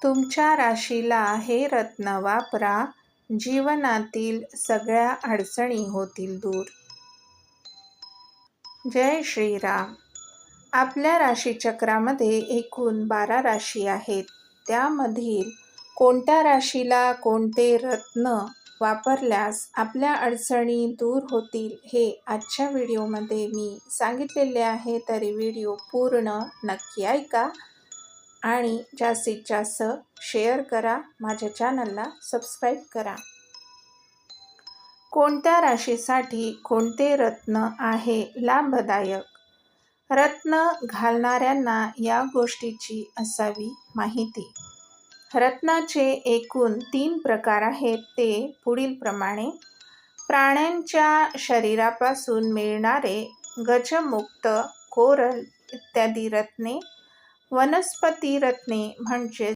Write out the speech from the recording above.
तुमच्या राशीला हे रत्न वापरा, जीवनातील सगळ्या अडचणी होतील दूर. जय श्रीराम. आपल्या राशीचक्रामध्ये एकूण 12 राशी आहेत. त्यामधील कोणत्या राशीला कोणते रत्न वापरल्यास आपल्या अडचणी दूर होतील हे आजच्या व्हिडिओमध्ये मी सांगितलेले आहे. तरी व्हिडिओ पूर्ण नक्की ऐका आणि जास्तीत जास्त शेअर करा. माझ्या चॅनलला सबस्क्राईब करा. कोणत्या राशीसाठी कोणते रत्न आहे लाभदायक? रत्न घालणाऱ्यांना या गोष्टीची असावी माहिती. रत्नाचे एकूण 3 प्रकार आहेत. ते पुढीलप्रमाणे: प्राण्यांच्या शरीरापासून मिळणारे गजमुक्त, कोरल इत्यादी रत्ने, वनस्पती रत्ने म्हणजे